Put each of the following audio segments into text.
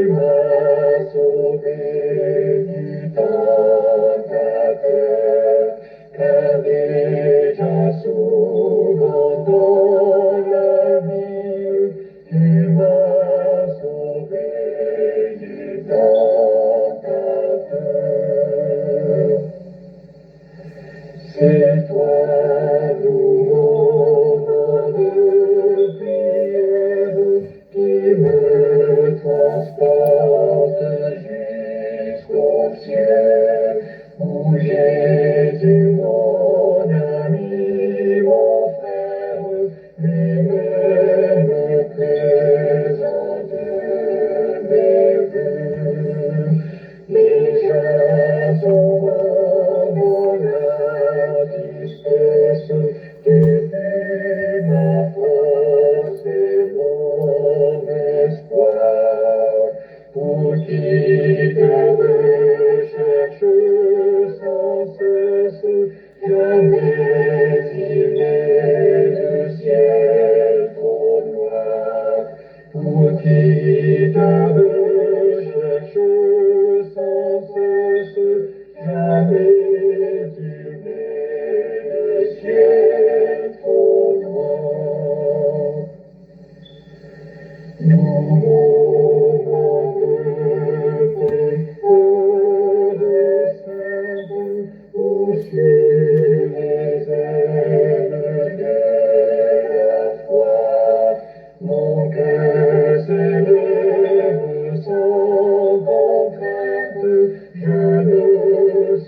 m'as sauvé du tentateur, car déjà souvent dans la vie, tu m'as sauvé du tentateur. C'est toi, tout moment de prière, qui me transporte jusqu'au ciel, où Jésus, mon ami, mon frère, lui-même me présente mes vœux. Déjà souvent dans la tristesse, tu fus ma force et mon espoir. Pour qui te recherche sans cesse, jamais il n'est le ciel trop noir. Pour qui te recherche sans cesse, jamais il n'est le ciel trop noir. Nous mourons de de saints, où sur les ailes de la foi, mon cœur s'élève sans contrainte, je ne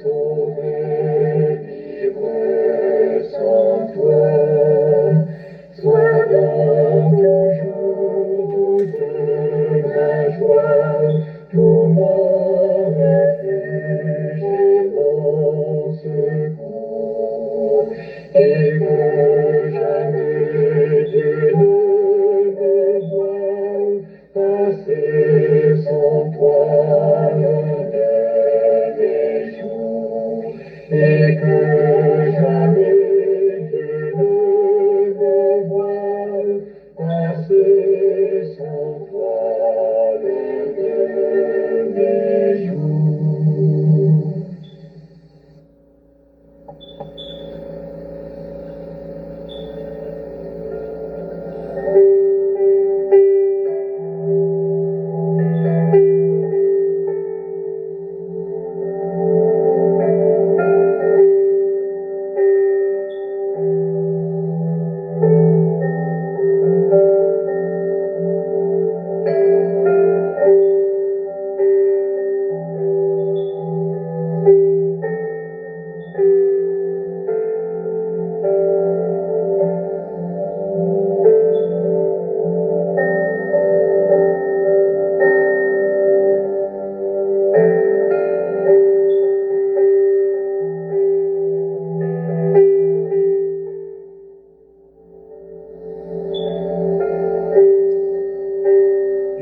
saurais vivre sans toi. Sois donc toujours toute ma joie, tout mon refuge et mon secours, et que jamais Dieu ne me voie passer sans toi l'un de mes jours, et que jamais Dieu ne me voie passer sans toi l'un de mes jours.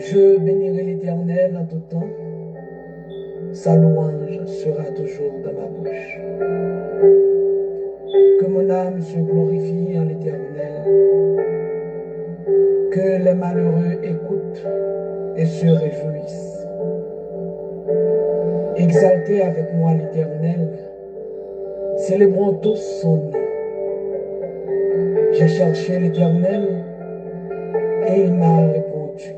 Je bénirai l'Éternel en tout temps. Sa louange sera toujours dans ma bouche. Que mon âme se glorifie en l'Éternel. Que les malheureux écoutent et se réjouissent. Exaltez avec moi l'Éternel. Célébrons tous son nom. J'ai cherché l'Éternel et il m'a répondu.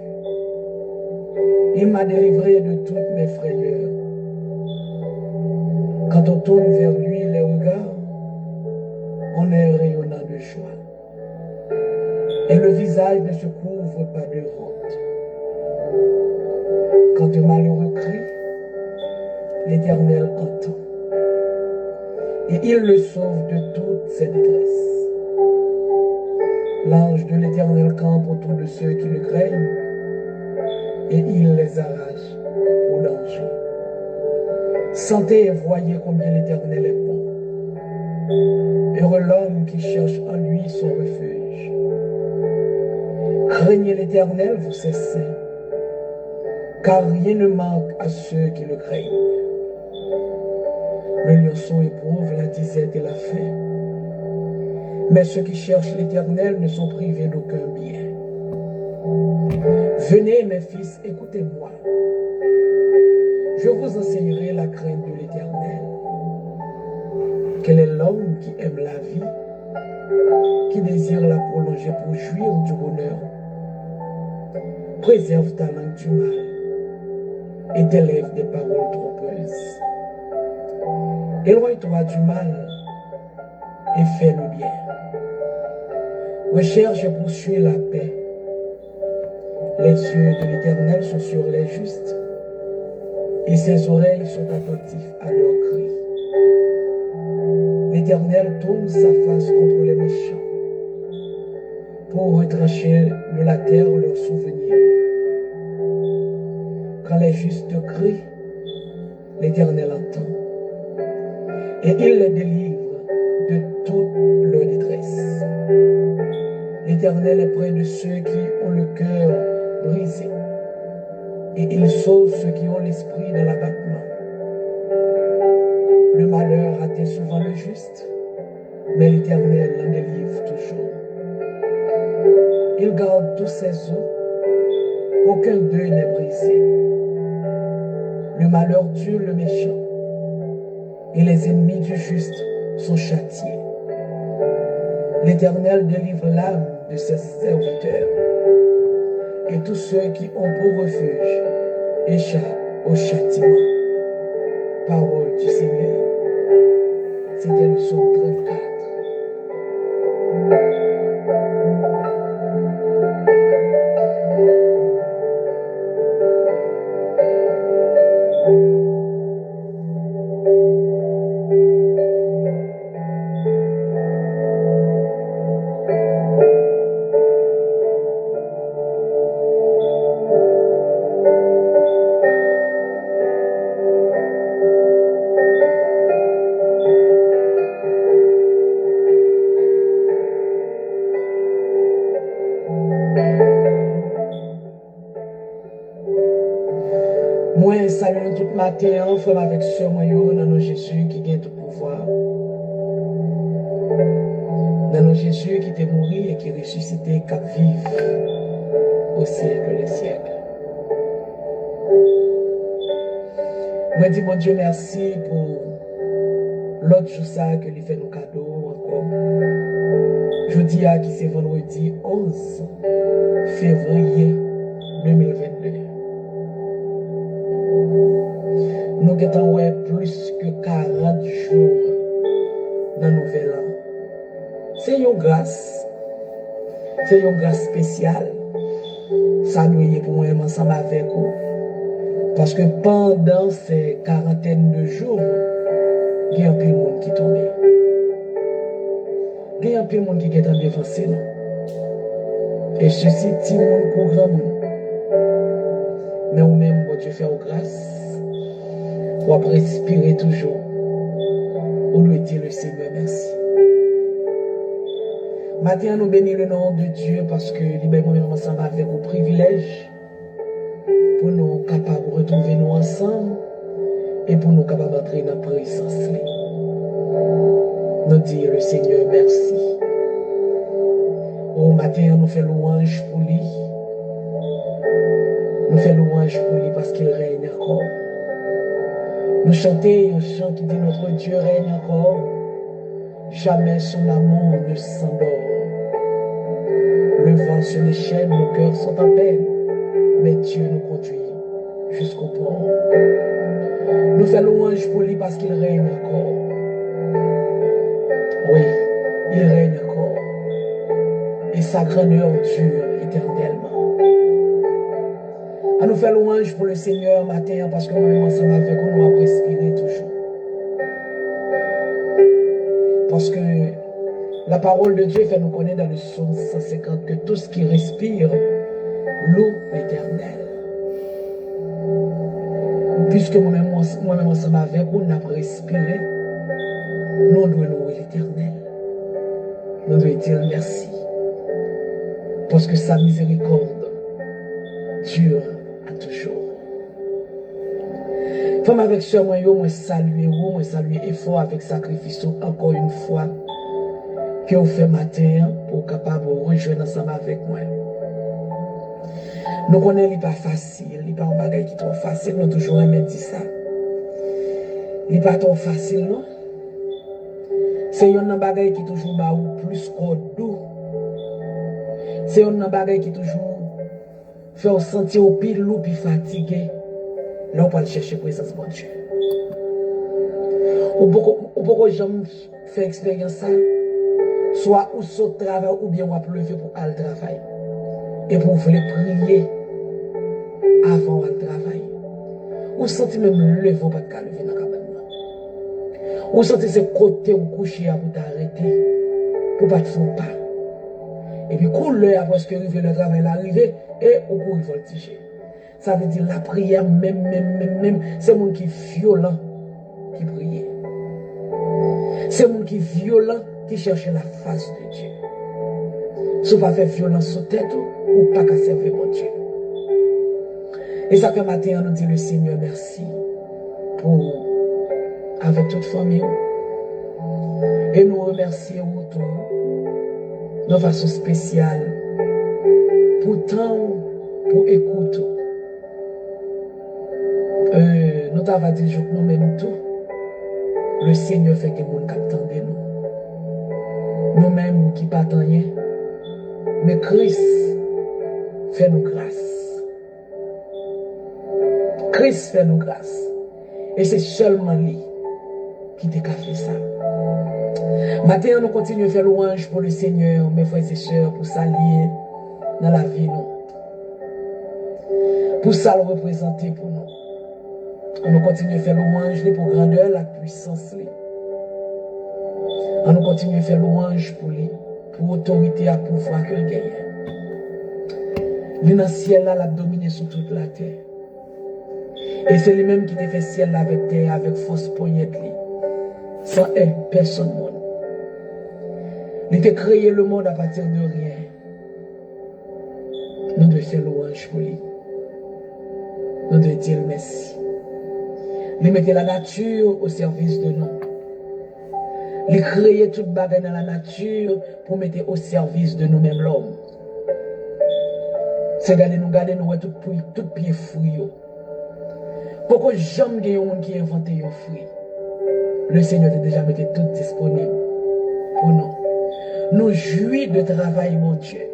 Il m'a délivré de toutes mes frayeurs. Quand on tourne vers lui les regards, on est rayonnant de joie. Et le visage ne se couvre pas de honte. Quand un malheureux crie, l'Éternel entend. Et il le sauve de toutes ses détresses. L'ange de l'Éternel campe autour de ceux qui le craignent, et il les arrache au danger. Sentez et voyez combien l'Éternel est bon. Heureux l'homme qui cherche en lui son refuge. Craignez l'Éternel, vous ses saints, car rien ne manque à ceux qui le craignent. Le lionceau éprouve la disette et la faim, mais ceux qui cherchent l'Éternel ne sont privés d'aucun bien. Venez, mes fils, écoutez-moi. Je vous enseignerai la crainte de l'Éternel. Quel est l'homme qui aime la vie, qui désire la prolonger pour jouir du bonheur? Préserve ta langue du mal et t'élève des paroles trompeuses. Éloigne-toi du mal et fais le bien. Recherche et poursuis la paix. Les yeux de l'Éternel sont sur les justes et ses oreilles sont attentives à leurs cris. L'Éternel tourne sa face contre les méchants pour retrancher de la terre leurs souvenirs. Quand les justes crient, l'Éternel entend et il les délivre de toute leur détresse. L'Éternel est près de ceux qui ont le cœur brisé et il sauve ceux qui ont l'esprit dans l'abattement. Le malheur atteint souvent le juste, mais l'Éternel l'en délivre toujours. Il garde tous ses os, aucun d'eux n'est brisé. Le malheur tue le méchant, et les ennemis du juste sont châtiés. L'Éternel délivre l'âme de ses serviteurs, et tous ceux qui ont pour refuge échappent au châtiment. Parole du Seigneur. C'était le psaume 34. Moi, salut tout matin, ensemble avec sœur moi, dans nos Jésus qui gagne tout pouvoir. Dans nos Jésus qui est mort et qui est ressuscité, qui vive au siècle des siècles. Moi, dis mon Dieu merci pour l'autre jour ça que lui fait nos cadeaux encore. Je dis à qui c'est vendredi 11 février 2022. Nous avons plus que 40 jours dans le nouvel an. C'est une grâce. C'est une grâce spéciale. Ça nous est pour moi ensemble avec vous. Parce que pendant ces quarantaines de jours, il y a un peu de monde qui tombe. Il y a un peu de monde qui est avancé. Et ceci, c'est un monde pour grand monde. Mais ou même, Dieu fait grâce. On va respirer toujours. On doit dire le Seigneur merci. Maintenant, nous bénissons le nom de Dieu parce que nous ensemble avec vos privilèges pour nous capables de retrouver nous ensemble et pour nous capables d'entrer dans la présence. Nous disons le Seigneur merci. Au matin, nous faisons louange pour lui. Nous faisons louange pour lui parce qu'il règne encore. Nous chantons un chant qui dit notre Dieu règne encore, jamais son amour ne s'endort. Le vent se déchaîne, nos cœurs sont en peine, mais Dieu nous conduit jusqu'au port. Nous faisons louange pour lui parce qu'il règne encore. Oui, il règne encore. Et sa grandeur dure éternellement. À nous faire louange pour le Seigneur matin parce que nous ensemble avec nous, nous avons respiré toujours. Parce que la parole de Dieu fait nous connaître dans le psaume 150 que tout ce qui respire loue l'Éternel. Puisque moi-même ensemble avec vous, nous avons respiré, nous devons louer l'Éternel. Nous devons dire merci. Parce que sa miséricorde dure à toujours. Femme avec sœur, moi saluer vous, moi saluer effort avec sacrifice encore une fois que vous faites matin pour capable rejoindre ensemble avec moi. Nous connaissons pas facile, il n'est pas un bagage qui est trop facile, nous toujours aimé dire ça. Il n'est pas trop facile, non? C'est un bagage qui toujours ba ou plus doux. C'est un bagage qui toujours fait sentir au pile ou puis fatigué. Là on peut chercher présence de Dieu. Ou beaucoup jamais fait expérience ça. Soit ou saute travail ou bien on va lever pour aller travailler. Et pour vous prier avant le travail. Ou senti même lever pour pas lever dans la cabane. Ou senti ce côté ou coucher pour t'arrêter pour pas te faire pas. Et puis quand l'heure après que le travail est arrivé et au cours il voltiger. Ça veut dire la prière même c'est monde qui est violent qui prie. C'est monde qui est violent qui cherche la face de Dieu. Si vous pas faire violence sur tête ou pas qu'à servir mon Dieu. Et ça fait matin, nous dit le Seigneur merci pour, avec toute famille. Et nous remercions tout de façon spéciale pour temps, pour écoute. Nous t'avons dit que nous même tout. Le Seigneur fait que nous attendons nous. Nous-mêmes qui pas rien. Mais Christ fait nous grâce. Christ fait nous grâce. Et c'est seulement lui qui t'a fait ça. Maintenant, nous continuons à faire louange pour le Seigneur, mes frères et sœurs, pour s'allier dans la vie. Pour ça le représenter pour nous. On continue à faire louange pour grandeur, la puissance. On continue à faire louange pour lui, pour autorité et pouvoir que le gagne. Lui dans le ciel là, l'a dominé sur toute la terre. Et c'est lui-même qui fait ciel avec terre, avec force poignette. Sans aide, personne monde. Il a créé le monde à partir de rien. Nous devons faire louange pour lui. Nous devons dire merci. Il mettait la nature au service de nous. Il créait toute bagarre dans la nature pour mettre au service de nous-mêmes l'homme. C'est garder nous, tout pied fruit. Pourquoi jamais il y a un monde qui a inventé un fruit? Le Seigneur a déjà mis tout disponible pour nous. Nous jouissons de travail, mon Dieu.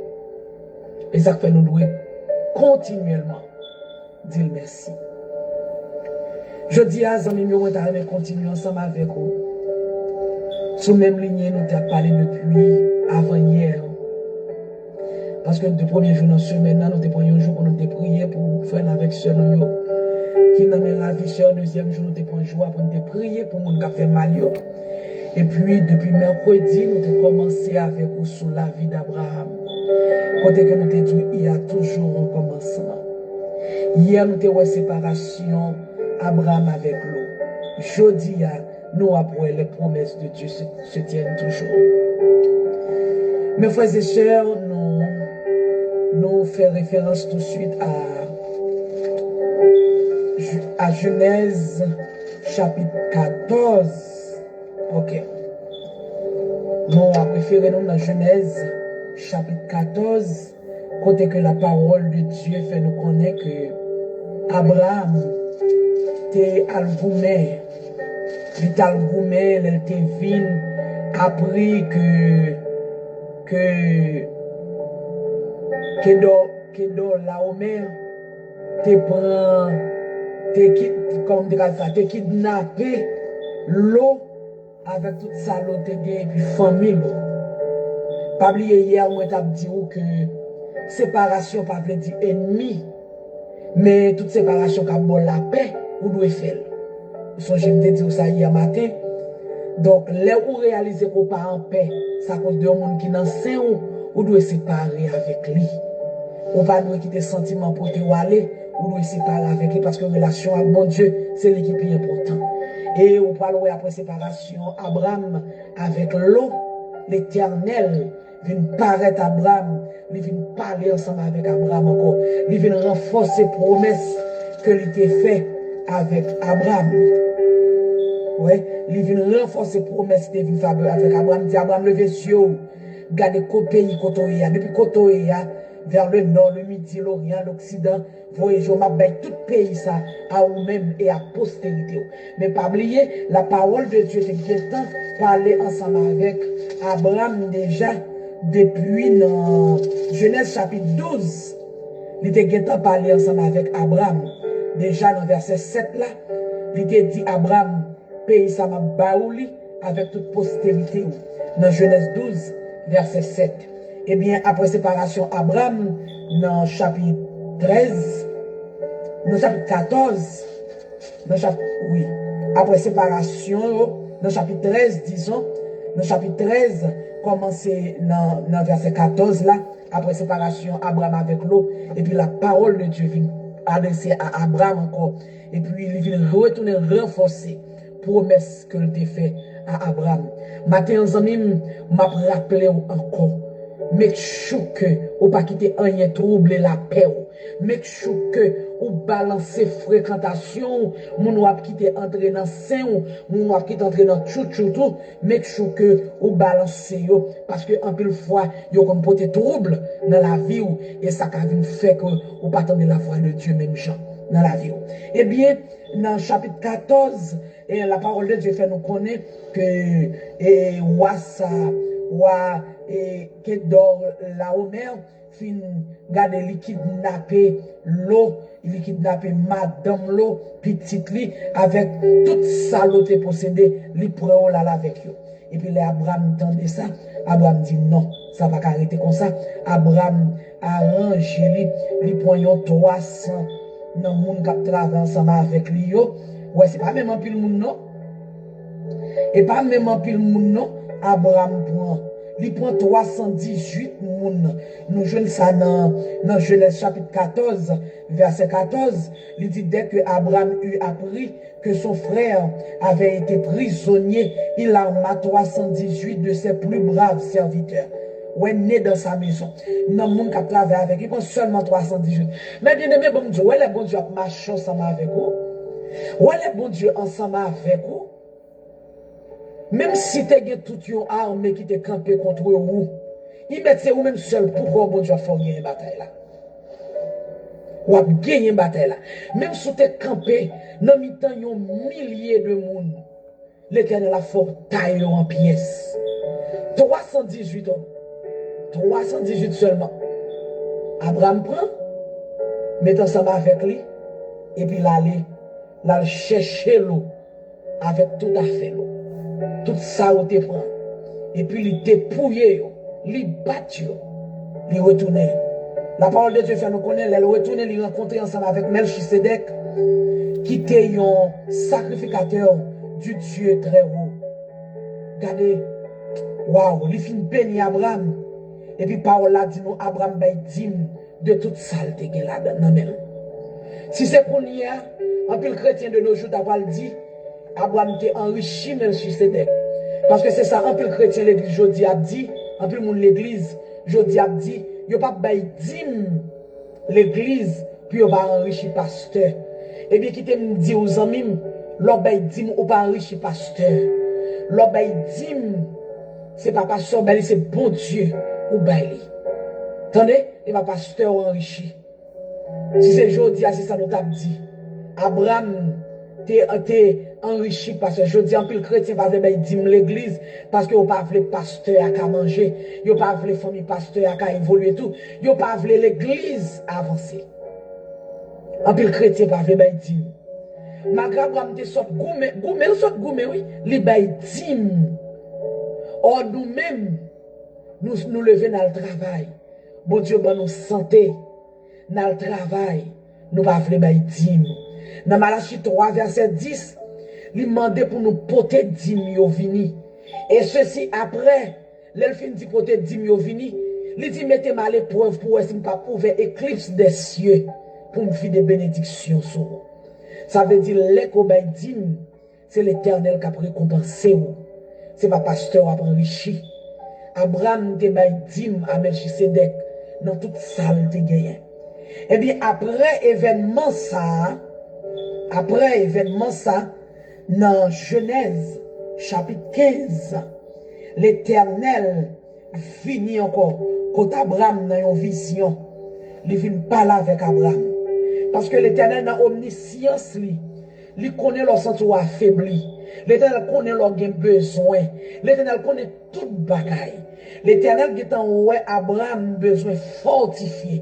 Et ça fait nous devons continuellement dire merci. Je dis à Zami Mio, nous allons continuer ensemble avec vous. Sous même ligne, nous avons parlé depuis avant hier. Parce que le premier jour dans la semaine, nous avons pris un jour pour nous prier pour faire avec sœur nous. Qui n'a pas la vie chère, deuxième jour, nous avons pris un jour pour nous prier pour nous qui fait mal. Et puis, depuis mercredi, nous avons commencé avec vous sur la vie d'Abraham. Côté que nous avons dit, il y a toujours un commencement. Hier, nous avons eu séparation Abraham avec l'eau. Jeudi, nous après les promesses de Dieu se tiennent toujours. Mes frères et sœurs, nous faisons référence tout de suite à Genèse chapitre 14. Ok. Nous avons préféré nous dans Genèse chapitre 14, côté que la parole de Dieu fait nous connaître que Abraham était algoumé. Il était algoumé, il était vine, appris que dans la mer, te kidnappé l'eau avec toute sa l'eau et puis famille. Pas oublier hier, moi t'ai dit que séparation pas veut dire ennemi, mais toute séparation qui a la paix, vous devez faire. Je me dit ça hier matin. Donc, là où réaliser qu'on pas en paix, c'est à cause de monde qui n'en sait où, vous devez séparer avec lui. On va nous quitter sentiments pour te aller, vous devez séparer avec lui parce que relation avec bon Dieu, c'est l'équipe qui est important. Et on parle après séparation, Abraham avec l'eau, l'éternel, vient paraître Abraham, il vient parler ensemble avec Abraham encore, il vient renforcer les promesses que il était fait avec Abraham. Ouais, il vient renforcer les promesses qu'il avait fait avec Abraham. Il dit Abraham, levez les yeux, gardez le pays, depuis Kotoya, vers le nord, le midi, l'orient, l'occident. Voyez, je m'appelle tout pays ça à vous-même et à postérité. Mais pas oublier, la parole de Dieu est temps parler ensemble avec Abraham déjà depuis dans Genèse chapitre 12. Il était temps parler ensemble avec Abraham. Déjà dans verset 7 là, il était dit Abraham, pays ça m'a baouli avec toute postérité. Dans Genèse 12, verset 7. Eh bien, après séparation, Abraham, dans chapitre 13, dans chapitre 14, oui, après séparation, dans chapitre 13, disons, dans chapitre 13, commencé dans verset 14, là, après séparation, Abraham avec l'eau, et puis la parole de Dieu vient adresser à Abraham encore, et puis il vient retourner renforcer promesse que le fait à Abraham. Matin, en amis, m'a rappelé encore. Make sure que ou pas quitter rien troubler la paix. Make sure que ou balancer fréquentation, moun ou quitter entrer dans saint, moun ou quitter entrer dans tout. Make sure que ou balancer yo parce que en pile fois yo comme porter trouble dans la vie et ça ka vinn fait que ou pas attendre la voix de Dieu même gens dans la vie. Eh bien, dans chapitre 14, et la parole de Dieu fait nous connaître que et Kedor la Omer fin garder li kidnapper l'eau, il kidnapper madame l'eau petite li avec toute saloté possédé, li prend là avec yo. Et puis les Abraham entendait ça, Abraham dit non, ça va pas arrêter comme ça. Abraham arrange li prend 300 dans monde qui travaille ensemble avec lui yo. Ouais, c'est pas même un pile monde non. Et pas même un pile monde non, Abraham prend 318 moun. Nous jeunes ça dans Genèse chapitre 14, verset 14. Il dit dès que Abraham eut appris que son frère avait été prisonnier, il arma 318 de ses plus braves serviteurs. Ouais, né dans sa maison. Non, moun qui travaille avec, il prend seulement 318. Mais bien aimé, bon Dieu, ouais, les bon Dieu a marché ensemble avec vous. Ouais, les bon Dieu ensemble avec vous. Même si tu as toute une armée qui te campé contre vous, il met vous même seul pourquoi bon Dieu a fait gagner une bataille là. Ou a gagné une bataille là. Même si tu es campé, dans le temps, il y a milliers de monde. L'Éternel a fait taille en pièces. 318 hommes. 318 seulement. Abraham prend, met ensemble avec lui, et puis là, chercher l'eau avec tout à fait l'eau. Tout ça où te prend. Et puis il dépouille, il bat, il retourne. La parole de Dieu fait nous connaître, il retourne, il rencontre ensemble avec Melchisedec, qui était un sacrificateur du Dieu très haut. Regardez, waouh, il finit béni Abraham. Et puis parole là dit nous, Abraham dit de toute saleté qu'il a dans même. Si c'est qu'on y a, un peu le chrétien de nos jours d'avoir dit, Abraham était enrichi Melchisedec. Parce que c'est ça, un peu le chrétien l'église jodi a dit, un peu le monde l'église jodi a dit, yo pas bay dim l'église puis yo pas enrichi pasteur. Et bien qui te me dit aux amis, l'on bay dim ou pas enrichi pasteur. L'on bay dim c'est pas pasteur, mais c'est bon Dieu ou bay. Attendez, et pas pasteur enrichi. Si c'est jodi c'est ça nous t'a dit. Abraham t'es enrichi parce que je dis en plus le chrétien pas veut dire l'église parce que vous pas voulu pasteur à manger, vous pas voulu famille pasteur à évoluer tout, vous pas voulu l'église avancer. En plus le chrétien pas veut dire. Malgré Abraham te sort goumé oui, li bay dim. Or nous-mêmes nous lever dans le travail. Bon Dieu ben nous santé dans le travail, nous pas voulu bay dim. Dans Malachie 3, verset 10, il demandait pour nous porter 10 000 vini. Et ceci après, l'elfine dit porter 10 000 vini, il dit mettez-moi à l'épreuve pour essayer de pas ouvrir éclipse des cieux pour me faire des bénédictions sur vous. Ça veut dire, l'écobaïdim, c'est l'Éternel qui a récompensé vous. C'est pas pasteur qui a enrichi. Abraham te baïdim à Melchisedec dans toute salle de gagné. Et bien après événement ça, dans Genèse, chapitre 15, l'Éternel finit encore, quand Abraham dans une vision, il vient parler avec Abraham. Parce que l'Éternel dans omniscience, il connaît leur sentiment affaibli. L'Éternel connaît leur besoin. L'Éternel connaît toute bagaille. L'Éternel qui est en ouais Abraham besoin fortifié.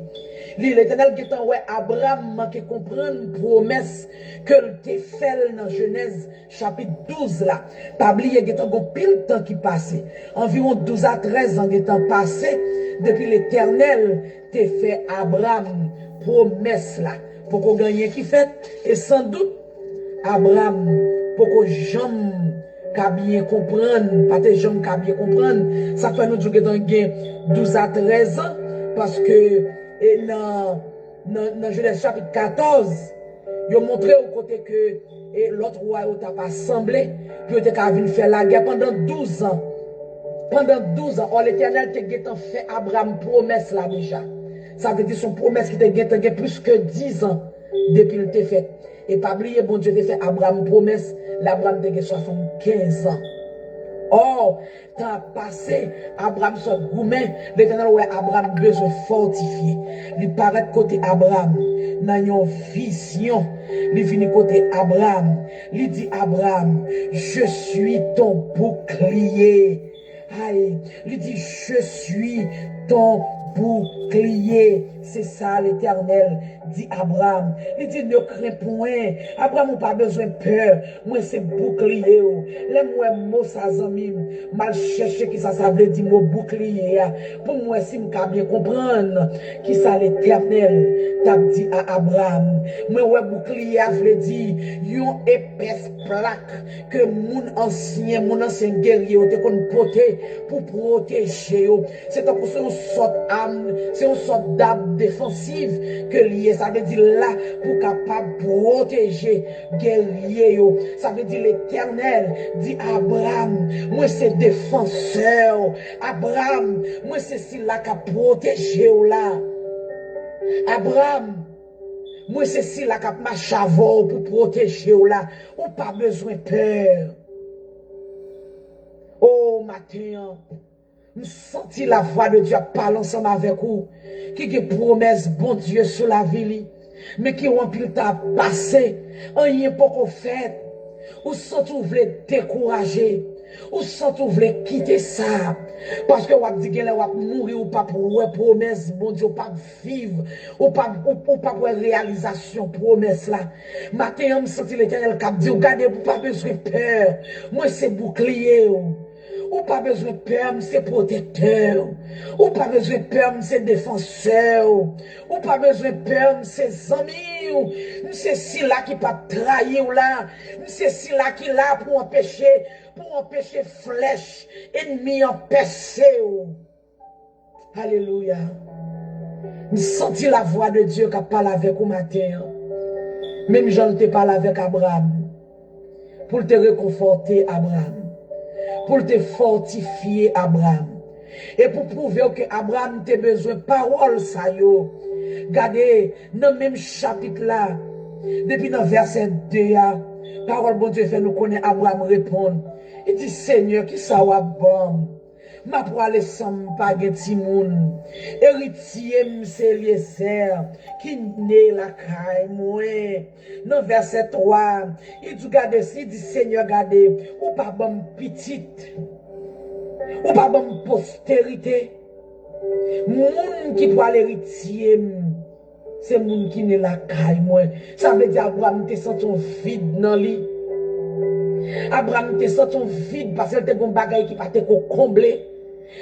L'Éternel qui est en ouais Abraham manque comprendre promesse que te fait dans Genèse chapitre 12 là. Pas oublier qu'il y a pile temps qui passé. Environ 12 à 13 ans qui est passé depuis l'Éternel te fait Abraham promesse là pour qu'on gagne qui fait et sans doute Abraham pour que jamais qu'à bien comprendre, pas tes gens qu'à bien comprendre, ça fait nous dire que dans 12 à 13 ans, parce que dans Genèse chapitre 14, ils ont montré au côté que l'autre roi n'a pas semblé, puis il a venu faire la guerre pendant 12 ans. Pendant 12 ans, l'Éternel t'a fait Abraham promesse là déjà. Ça veut dire son promesse qui t'a plus que 10 ans depuis qu'il t'a fait. Et pas oublier, bon Dieu t'a fait Abraham promesse, l'Abraham t'a 75 ans. Or, t'as passé, Abraham soit gourmet, l'Éternel ouais Abraham besoin fortifié. Il paraît côté Abraham, dans une vision, il finit côté Abraham, il dit Abraham, je suis ton bouclier. Aïe, il dit je suis ton bouclier. C'est ça l'Éternel dit Abraham. Il dit ne crains point. Abraham n'a pas besoin de peur. Moi c'est bouclier. Les mots ça zami mal chercher qui ça veut dire mot bouclier. Pour moi si je bien comprendre qui ça l'Éternel t'a dit à Abraham. Moi ouais bouclier veut dire yon épaisse plaque que mon ancien guerrier te kon porter pour protéger. C'est une sorte d'arme, c'est une sorte d'arme défensive que lié, ça veut dire là pour capable protéger guerrier. Ça veut dire l'Éternel dit Abraham, moi c'est défenseur. Abraham, moi c'est si là qui a protégé là. Abraham, moi c'est si là qui a marché avant pour protéger là. On pas besoin de peur. Oh matin, nous senti la voix de Dieu parler ensemble avec vous. Qui est promesse, bon Dieu, sur la vie. Mais qui remplit ta passé. Rien pas qu'on fait. Ou sans vous voulez décourager. Ou sans vous voulez quitter ça. Parce que vous avez dit que vous allez mourir ou pas pour une promesse, bon Dieu, ou pas vivre. Ou pas pour réalisation, promesse là. Matin, je me sens l'Éternel qui dit, regardez, vous pas besoin de peur. Moi, c'est bouclier. Ou pas besoin de peur, c'est protecteur. Ou pas besoin de peur, c'est défenseur. Ou pas besoin de peur, c'est amis. C'est si là qui pas trahir là. C'est si là qui là pour empêcher flèche ennemi empêcher. Alléluia. Je senti la voix de Dieu qui parle avec vous matin. Même Jean te parle avec Abraham. Pour te réconforter, Abraham. Pour te fortifier Abraham. Et pour prouver que Abraham te besoin de parole ça yo. Regardez, dans le même chapitre là, depuis dans verset 2, parole bon Dieu fait nous connaître Abraham répondre. Il dit Seigneur, qui ça va bon? Ma pour aller sans pas de timoun. Héritier m'se Eliezer, qui né la caille moi. Dans verset 3, il dit regardez, il dit Seigneur, regardez, ou pas bon petite, ou pas bon postérité. Moun qui pour l'héritier, c'est moun qui né la caille moi. Ça veut dire Abraham te sent ton vide dans lui. Abraham te sent ton vide parce que te bon bagay qui pas te combler.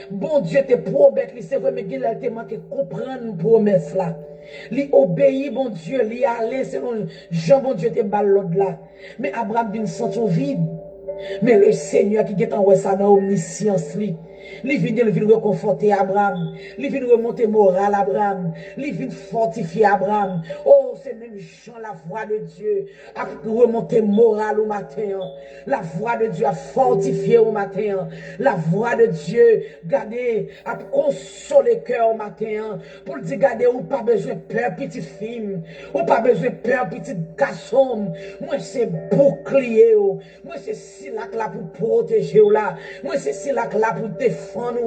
Bon Dieu te promet, c'est vrai, mais il te manque comprendre promesse là. Li obéit, bon Dieu, li aller selon Jean, bon Dieu te balle l'autre là. Mais Abraham vient sentir vide. Mais le Seigneur qui est en ouais ça dans omniscience li. Li vient reconforter Abraham. Li vient remonter moral Abraham. Li vient fortifier Abraham. Oh c'est même Jean, la voix de Dieu a remonté moral au matin. La voix de Dieu a fortifié au matin. La voix de Dieu, gardez, a consolé cœur au matin. Pour dire, gardez, ou pas besoin de peur, petite fille. Ou pas besoin de peur, petit garçon. Moi, c'est bouclier. Moi, c'est si là pour protéger là. Moi, c'est si là pour défendre.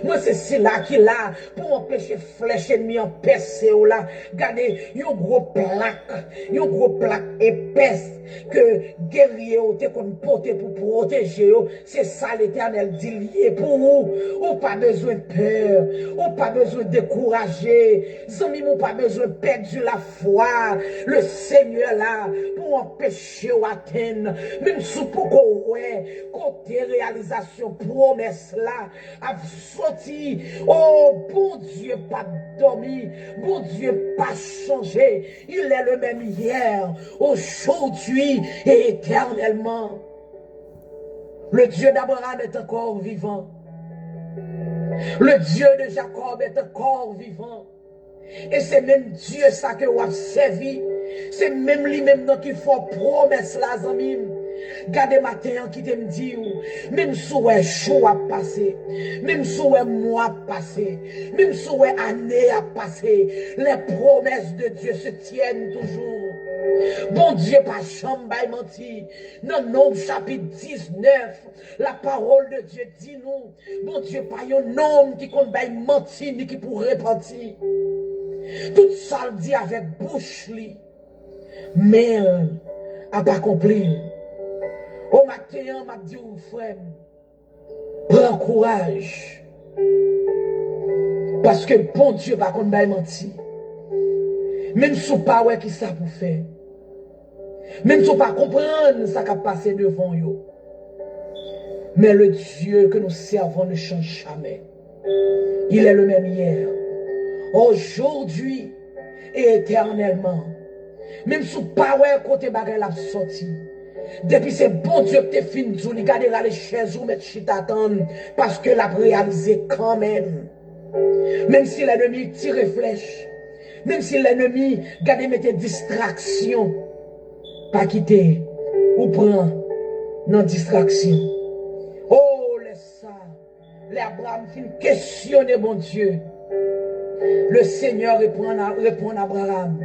Moi, c'est si là qui là pour empêcher flèche ennemi en percer là. Regardez, yon gros plaque épaisse que guerrier te kon porter pour protéger. C'est ça l'Éternel dit lié pour vous. Ou pas besoin de peur, ou pas besoin de décourager. Zami, ou pas besoin de perdre la foi. Le Seigneur là pour empêcher ou atteindre. Même sous pourquoi ouais, côté réalisation promesse là a sorti. Oh bon Dieu, pas dormi. Bon Dieu, pas changé. Il est le même hier, aujourd'hui et éternellement. Le Dieu d'Abraham est encore vivant. Le Dieu de Jacob est encore vivant. Et c'est même Dieu ça que vous avez servi. C'est même lui-même qui fait promesse là, amis. Gardez matin qui te me dit, même si un jour a passé, même si un mois a passé, même si une année a passé, les promesses de Dieu se tiennent toujours. Bon Dieu, pas chambre menti. Dans Nombre chapitre 19, la parole de Dieu dit nous, bon Dieu, pas un homme qui compte menti ni qui pourrait repentir. Tout ça le dit avec bouche li, mais a pas accompli. Au matin, m'a dit au frère, prends courage. Parce que bon Dieu va qu'on va mentir. Même si pas ouais qui ça pour faire. Même si pas comprendre ça qui a passé devant vous. Mais le Dieu que nous servons ne change jamais. Il est le même hier, aujourd'hui et éternellement. Même si pas ouais côté bagay la sorti. Depuis c'est bon Dieu que t'es fin de journée, gardez les chaises ou mettre chita attendre parce que l'a réalisé quand même. Même si l'ennemi tire flèche, même si l'ennemi gardez mettre distraction, pas quitter ou prend non distraction. Oh laisse ça, l'Abraham fin questionner bon Dieu. Le Seigneur répond à Abraham.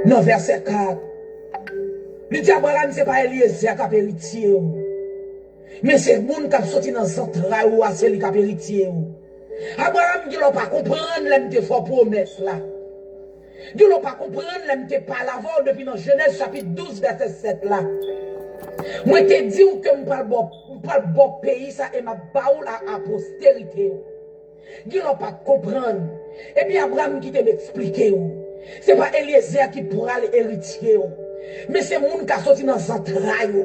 Dans verset 4. Le dit Abraham, ce n'est pas Eliezer qui a héritier. Mais c'est le monde qui a sorti dans le centre ou à celui qui a héritier. Abraham ne peut pas comprendre l'emté fort promesse là. Il ne peut pas comprendre l'emté par l'avant depuis dans Genèse chapitre 12 verset 7 là. Moi te dis que je parle bon pays ça et ma baoul à postérité. Il ne peut pas comprendre. Et puis Abraham qui te m'expliquer. Ce n'est pas Eliezer qui pourra l'héritier. Mais c'est le monde qui a sorti dans le entrailles.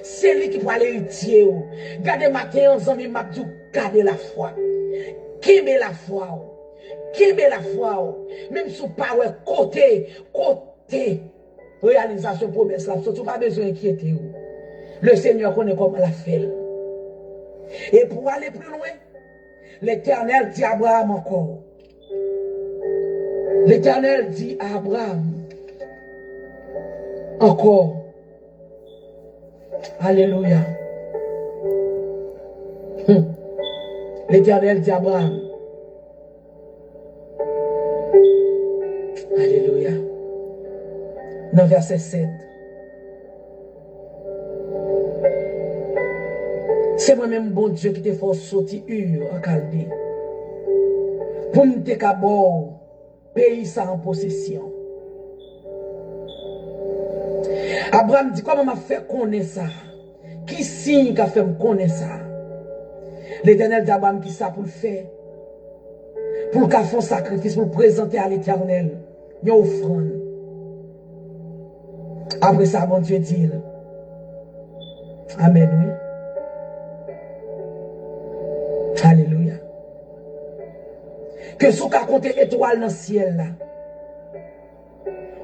C'est lui qui pourra l'héritier. Gardez matin, en amis, m'a dit, gardez la foi. Qu'aimez la foi. Qu'aimez la foi. Même si vous pas côté réalisation promesse là, surtout pas besoin d'inquiéter. Le Seigneur connaît comment la fait. Et pour aller plus loin, l'Éternel dit à Abraham encore. L'Éternel dit à Abraham encore. Alléluia. L'Éternel dit à Abraham. Alléluia. Dans verset 7. C'est moi-même bon Dieu qui te fait sortir en Chaldée. Pour me te cabor pays ça en possession. Abraham dit comment m'a fait connaître ça? Qui signe qu'a fait me connaître ça? L'Éternel dit à Abraham qui ça pour le faire? Pour le faire un sacrifice, pour le présenter à l'Éternel. Une offrande. Après ça, bon Dieu dit. Amen, oui. Alléluia. Que sous qu'à compter étoile dans le ciel là,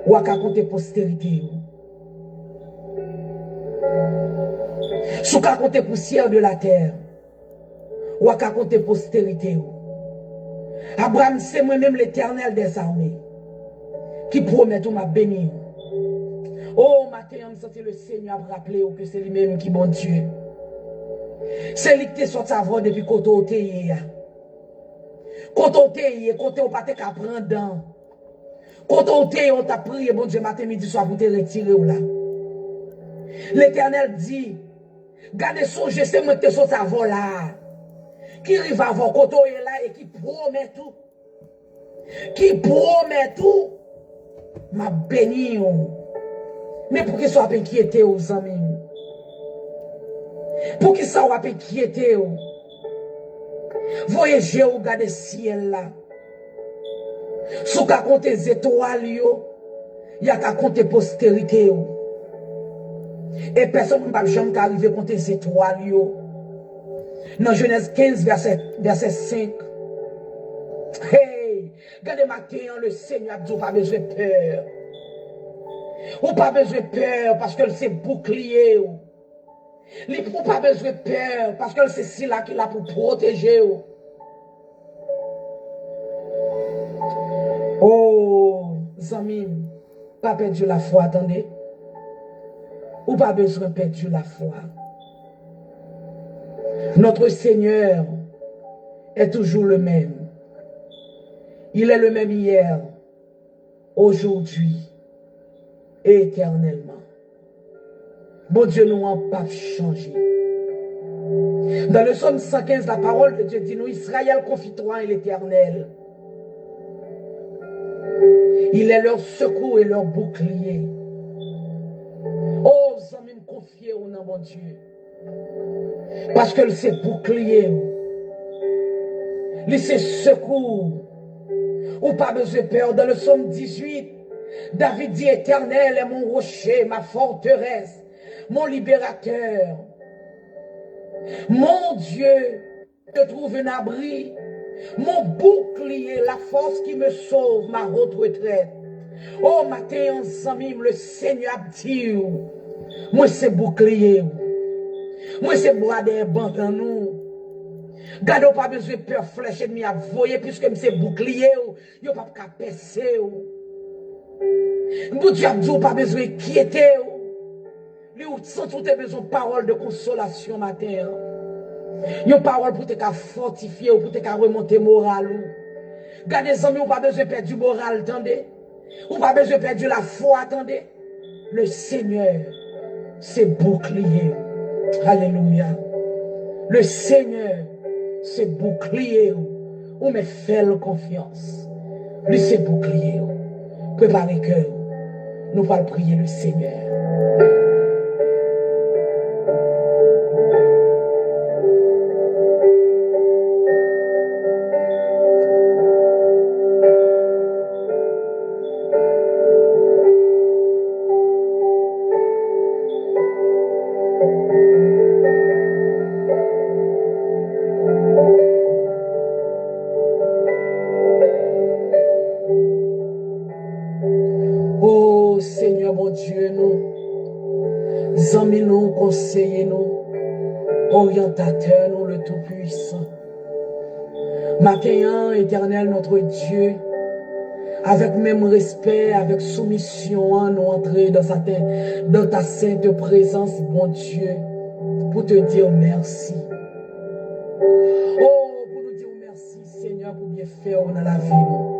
ou à compter postérité. Sous qu'à compter poussière de la terre, ou à compter postérité. Abraham, c'est moi-même l'Éternel des armées. qui promet tout m'a béni. Oh, matin, je sens le Seigneur a rappelé que c'est lui-même qui est bon Dieu. C'est lui qui te sorti avant depuis côté où tu es. Côté où tu es, côté où tu n'as pas prendre. Côté où tu es, on t'a prié, bon Dieu, matin, midi, soir, pour te retirer là. L'Éternel dit, gardez songez, c'est moi qui te sorti avant là. Qui arrive avant côté où est là et qui promet tout. Qui promet tout. M'a béni. Mais pour qu'il soit inquiété aux amis. Pour qu'il soit inquiété. Voyagez au gars des ciel là. Si vous comptez les étoiles, il y a qu'à compter postérité. Et personne ne va jamais arriver à compter les étoiles. Dans Genèse 15, verset 5. Hey, regardez matin, le Seigneur n'a pas besoin de peur. Ou pas besoin de peur parce que c'est bouclier. Ou pas besoin de peur parce que c'est si là qu'il a pour protéger. Oh, amis, pas perdre la foi, attendez. Ou pas besoin de perdre la foi. Notre Seigneur est toujours le même. Il est le même hier, aujourd'hui et éternellement. Bon Dieu nous n'a pas changé. Dans le psaume 115, la parole de Dieu dit nous, Israël, confie-toi en l'Éternel. Il est leur secours et leur bouclier. Oh, vous allez me confier au nom de mon Dieu. Parce que c'est bouclier. C'est secours. Ou pas besoin de peur. Dans le psaume 18, David dit, Éternel est mon rocher, ma forteresse, mon libérateur. Mon Dieu, je trouve un abri. Mon bouclier, la force qui me sauve, ma haute retraite. Oh, matin, ensemble, le Seigneur dit, moi c'est bouclier. Moi c'est bois des bancs en nous. Gardez pas besoin de peur, flèche ennemi à voyer, puisque c'est bouclier, yo pas qu'à percer. Vous Dieu pas besoin d'inquiéter. Vous sentez tout besoin de paroles de consolation matin. Une parole pour te fortifier ou pour te remonter moral. Gardez les amis, ou pas besoin de perdre du moral, attendez. Ou pas besoin de perdre la foi, attendez. Le Seigneur, c'est bouclier. Alléluia. Le Seigneur, c'est bouclier. Ou me fait confiance. Lui, c'est bouclier. Préparez cœur. Nous allons prier le Seigneur. Nous, conseillez-nous, orientateur, nous le Tout-Puissant. Matin, éternel, notre Dieu, avec même respect, avec soumission, nous entrer dans ta sainte présence, bon Dieu, pour te dire merci. Oh, pour nous dire merci, Seigneur, pour bien faire dans la vie, nous.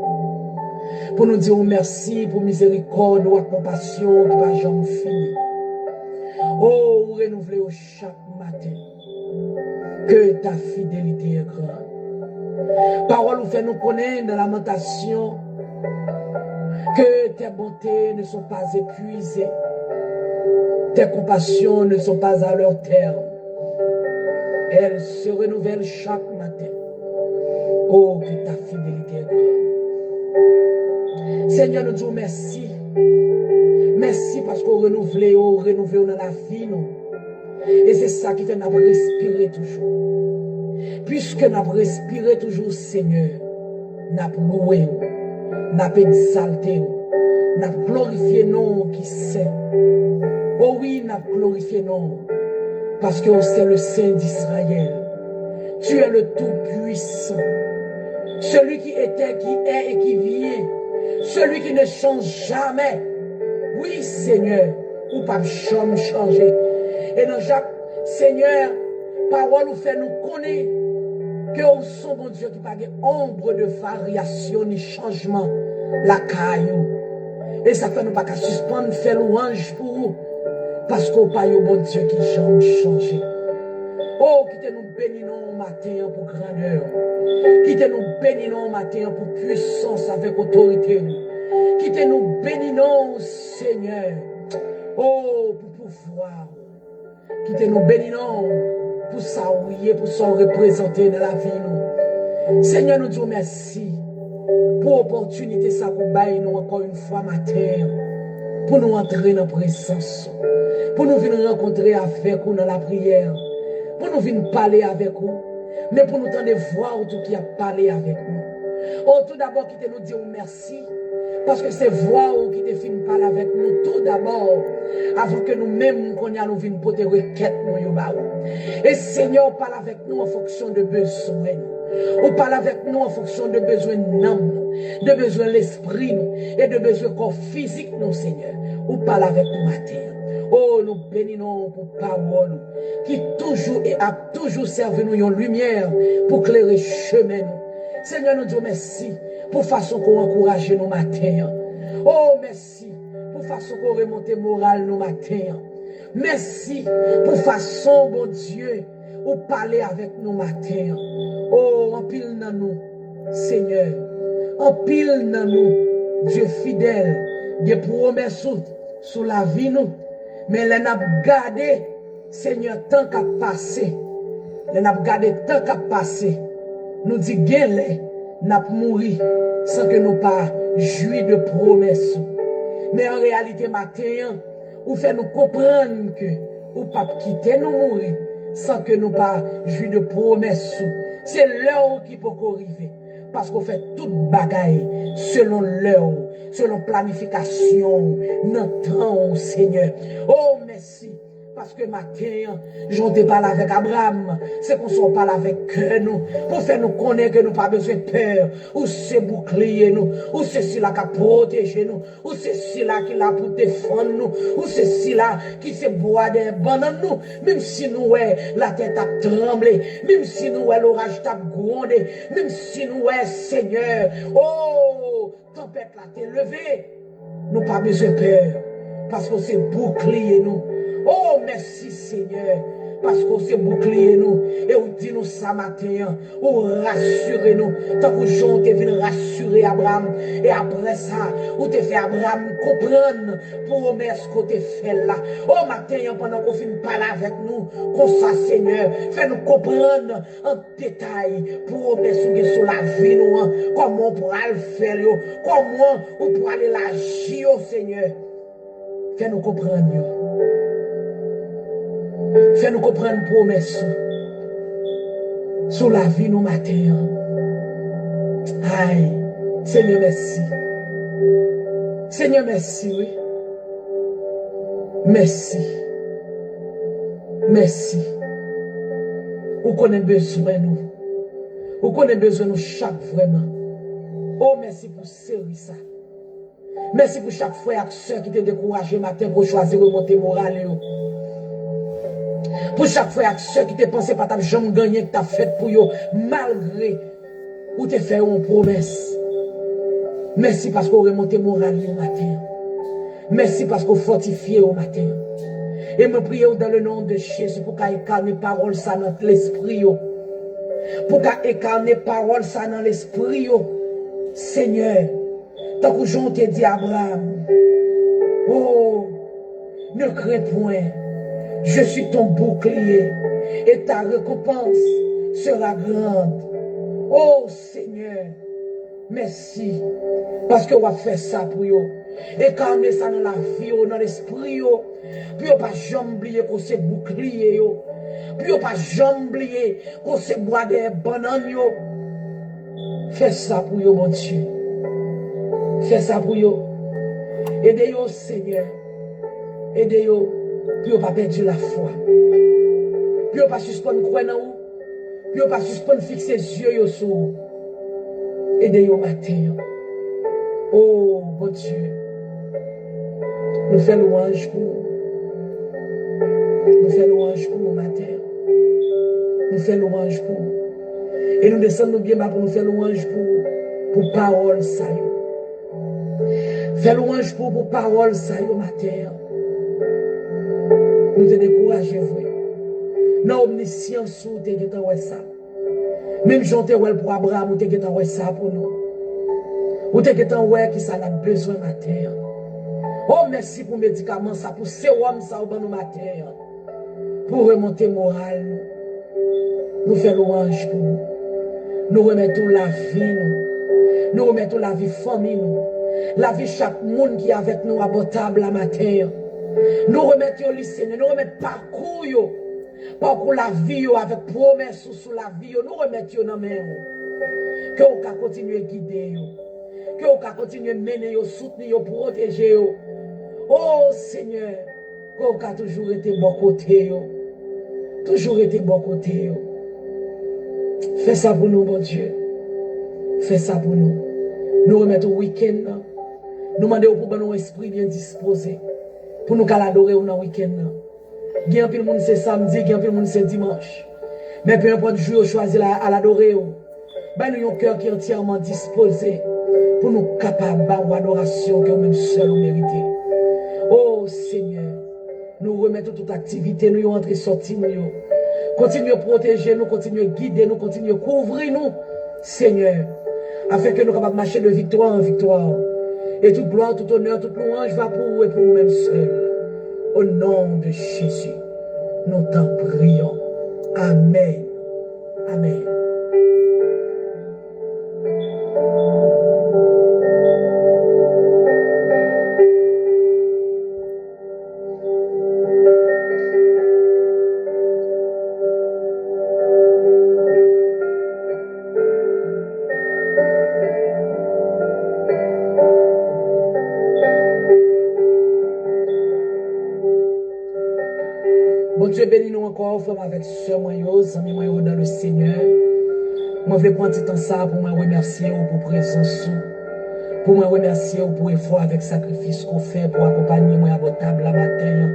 Pour nous dire merci pour miséricorde ou compassion qui va jamais finir. Oh, renouveler chaque matin que ta fidélité est grande. Parole nous fait nous connaître dans la lamentation que tes bontés ne sont pas épuisées, tes compassions ne sont pas à leur terme. Elles se renouvellent chaque matin. Oh, que ta fidélité est grande. Seigneur, nous disons merci. Merci parce qu'on renouvelle dans la vie. Nous. Et c'est ça qui fait nous respirer toujours. Puisque nous respirons toujours, Seigneur, nous loué, nous exalté, nous glorifié non qui sait. Oh oui, nous glorifié non. Parce que c'est le Saint d'Israël. Tu es le Tout-Puissant. Celui qui était, qui est et qui vient. Celui qui ne change jamais. Oui, Seigneur, ou pas jamais changer. Et dans Jacques, Seigneur, parole nous fait nous connaître que au son bon Dieu qui n'a pas ombre de variation ni changement la caillou. Et ça fait nous pas qu'à suspendre, faire louange pour vous. Parce qu'on pas au bon Dieu qui jamais changer. Oh, qui te nous bénissons au matin pour grandeur. Qui te nous bénissons au matin pour puissance avec autorité. Qui te nous bénissons, Seigneur. Oh, pour pouvoir. Qui te nous bénissons pour ça, oui, pour ça représenter dans la vie. Seigneur, nous disons merci pour l'opportunité ça qu'on baille nous encore une fois matin. Pour nous entrer dans la présence. Pour nous venir rencontrer avec vous dans la prière. Pour nous venir parler avec vous. Mais pour nous tendre voir tout qui a parlé avec nous. Oh, tout d'abord, qui te nous dit merci. Parce que c'est voir qui te finit parler avec nous. Tout d'abord, avant que nous-mêmes, qu'on y a nous venir pour des requêtes, nous. Et Seigneur, parle avec nous en fonction de besoins. Ou parle avec nous en fonction de besoins d'âme, de besoins de l'esprit et de besoins corps physique, non, Seigneur. Ou parle avec nous matin. Oh, nous bénissons pour parole qui toujours et a toujours servi nous une lumière pour clairer chemin. Seigneur, nous disons merci pour façon qu'on encourage nos matins. Oh, merci pour façon qu'on remonte moral nos matins. Merci pour façon, bon Dieu, ou parler avec nous matins. Oh, en pile dans nous, Seigneur. En pile dans nous, Dieu fidèle, des promesses sur la vie nous. Mais les n'a gardé, Seigneur, tant qu'à passer. Les n'a gardé tant qu'à passer. Nous dit gêne, n'a mourir sans que nous pas jouir de promesses. Mais en réalité, matin, ou fait nous comprendre que ou pas quitter nous mourir sans que nous pas jouir de promesses. C'est l'heure qui peut arriver. Parce qu'on fait toute bagaille selon l'heure, selon planification, notre temps, Seigneur. Oh, merci. Parce que matin, j'en parle avec Abraham, c'est qu'on s'en parle avec nous, pour faire nous connaître que nous pas besoin de peur, ou c'est bouclier nous, ou c'est celui-là qui a protégé nous, ou c'est celui-là qui l'a pour défendre nous, ou c'est celui-là qui se boit des bananes nous, même si nous, la tête a tremblé, même si nous, l'orage a grondé, même si nous, Seigneur, oh, tempête là t'est levée, nous pas besoin de peur, parce que c'est bouclier nous. Oh, merci Seigneur, parce qu'on s'est bouclier nous, et on dit nous ça matin, ou rassurer nous, tant que Jean te venu rassurer Abraham, et après ça, ou te fait Abraham comprendre promesse qu'on te fait là. Oh, matin, pendant qu'on finit parler avec nous, comme ça Seigneur, fais nous comprendre en détail, promesse sur la vie nous, comment on pourra le faire, comment on pourra aller l'agir, Seigneur. Fais nous comprendre. Fais-nous comprendre promesse sur la vie nous matin. Aïe, Seigneur merci. Seigneur merci, oui. Merci. Merci. Ou qu'on a besoin nous. Ou qu'on a besoin nous chaque vraiment. Oh merci pour ça. Merci pour chaque frère et soeur qui t'a découragé matin pour choisir remonter moral. Pour chaque frère et soeur qui te pensé pas ta jambe gagné que tu as fait pour eux, malgré ou te fait une promesse. Merci parce qu'on remonte moral au matin. Merci parce qu'on fortifie au matin. Et me prier dans le nom de Jésus pour qu'elle incarne parole ça dans l'esprit. Pour qu'elle incarne parole ça dans l'esprit. Seigneur, tant que j'en te dit Abraham, oh, ne crains point. Je suis ton bouclier et ta récompense sera grande. Oh Seigneur, merci parce que on va faire ça pour vous. Et quand on ça dans la vie, dans l'esprit, puis on pas jamais oublier qu'on se bouclier, puis on pas jamais oublier qu'on se boit des bananes. Fais ça pour vous, mon Dieu. Fais ça pour vous. Aidez-vous, Seigneur. Aidez-vous. Puis on pas perdre la foi. Puis on pas suspendre croire dans vous. Puis on pas suspendre fixer les yeux sur vous. Aidez-vous matin. Oh, mon Dieu, nous faisons louange pour nous faisons louange pour matin. Nous faisons louange pour. Et nous descendons bien bas pour nous faire louange pour parole ça. Faire louange pour parole ça matin. Nous te décourageons, frère. Dans l'omniscience, nous te décourageons ça. Même j'en ai pour Abraham, nous te décourageons ça pour nous. Nous te décourageons qui ça a besoin matin. Oh, merci pour les médicaments, ça, pour sérum, ça, au bon matin. Pour remonter moral, nous faisons louange pour nous. Nous remettons la vie, nous remettons la vie famille, la vie chaque monde qui est avec nous à table la matin. Nous remettons le Seigneur, nous remettons parcours la vie avec promesse sur la vie, nous remettons dans main. Que vous continuez à guider, que vous continuez à mener, soutenir, protéger. Oh Seigneur, que vous toujours été bon côté, toujours été bon côté. Fais ça pour nous, mon Dieu. Fais ça pour nous. Nous remettons au week-end. Nous demandons pour nos esprits bien disposés. Pour nous adorer dans le week-end. Il y a un peu de monde c'est samedi, il y a un peu de monde c'est dimanche. Mais peu importe jour, choisir à l'adorer. Ben nous avons un cœur qui est entièrement disposé pour nous capables d'adoration que nous seuls nous méritons. Oh Seigneur, nous remettons toute activité, nous entrons et sortir. Continue à protéger nous, continue à guider nous, continue à couvrir nous, Seigneur, afin que nous capables de marcher de victoire en victoire. Et toute gloire, tout honneur, toute louange va pour vous et pour vous-même seuls. Au nom de Jésus, nous t'en prions. Amen. Amen. Bon Dieu, bénis-nous encore, frère, avec ce moyen, amis moyen dans le Seigneur. Moi, je vais prendre ce temps ça pour me remercier pour présence, pour me remercier pour l'effort avec sacrifice qu'on fait pour accompagner moi à votre table la matin.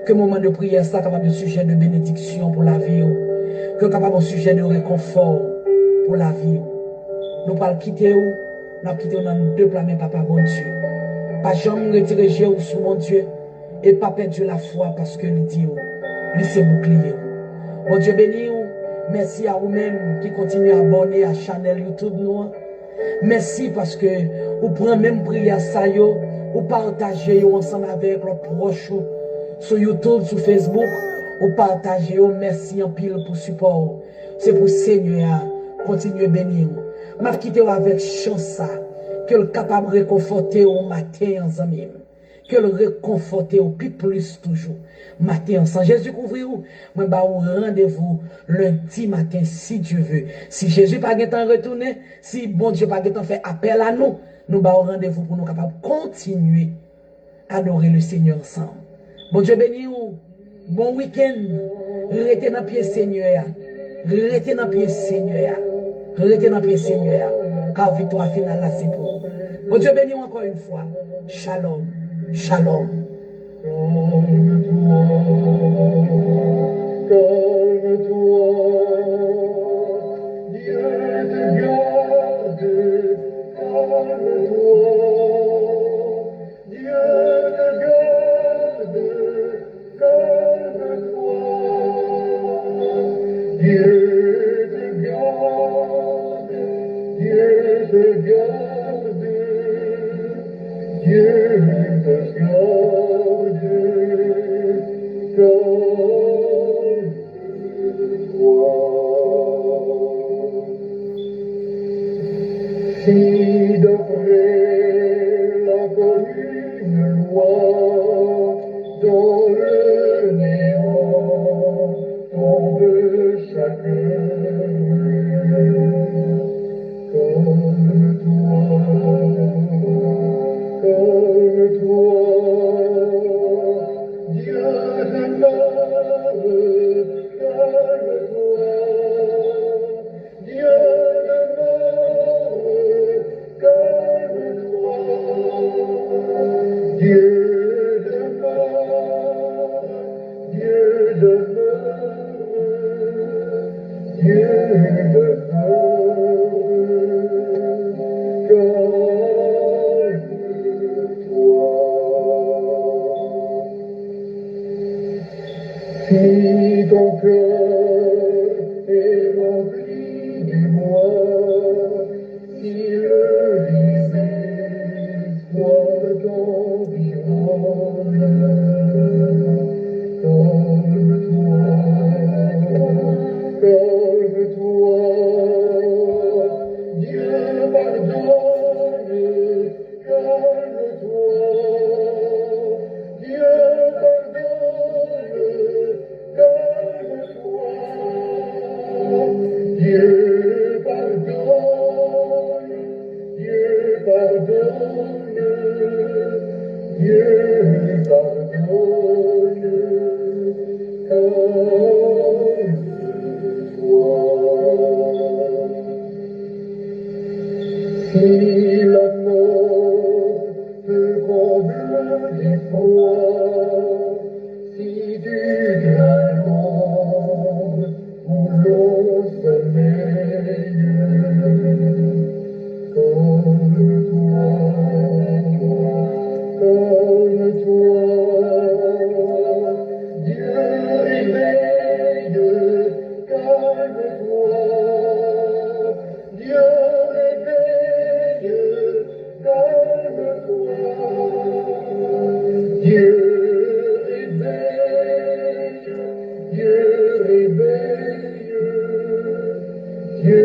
Que moment de prière, ça capable de sujet de bénédiction pour la vie, que capable de sujet de réconfort pour la vie. Nous pas quitter où, nous quitter dans deux plats, mais papa, bon Dieu. Pas jamais retirer Jésus sur mon Dieu et pas perdre la foi parce que le Dieu. Lui, c'est bouclier. Bon Dieu béni, merci à vous-même qui continuez à abonner à la chaîne YouTube nous. Merci parce que vous prenez même prière ça yo, vous partagez ensemble avec vos proches sur YouTube, sur Facebook, vous partagez. Merci en pile pour support. C'est pour Seigneur continuer à bénir. Je quitte avec chance que le capable de réconforter au matin en amis. Que le réconforter au plus toujours. Matin ensemble. Jésus couvre-vous. Moi, bah, au rendez-vous lundi matin, si Dieu veut. Si Jésus pas temps retourner, si bon Dieu pas temps fait appel à nous, nous bah, au rendez-vous pour nous capables continuer à adorer le Seigneur ensemble. Bon Dieu béni vous. Bon week-end. Restez dans le pied Seigneur. Restez dans le pied Seigneur. Restez dans le pied Seigneur. Car victoire finale là, c'est pour vous. Bon Dieu béni encore une fois. Shalom. Shalom. Calme-toi, Dieu te garde, calme-toi, Dieu te garde, calme-toi, Dieu te garde, Dieu te garde, Dieu te garde. Si d'après la commune loi dans le néant tombe chacun, calme-toi, Dieu demeure, calme-toi, Dieu demeure, calme-toi. Dieu demeure, calme-toi. Si ton cœur est rempli d'émoi, si le désespoir t'environne, calme-toi, calme-toi. Dieu pardonne, calme-toi. Dieu pardonne, calme-toi. Dieu pardonne, Dieu pardonne, Dieu pardonne, calme-toi. Si la mort te comble d'effroi, si du grain où l'on sommeille, calme-toi, calme-toi. Dieu réveille, calme-toi. Dieu réveille, calme-toi. Dieu réveille, Dieu réveille, Dieu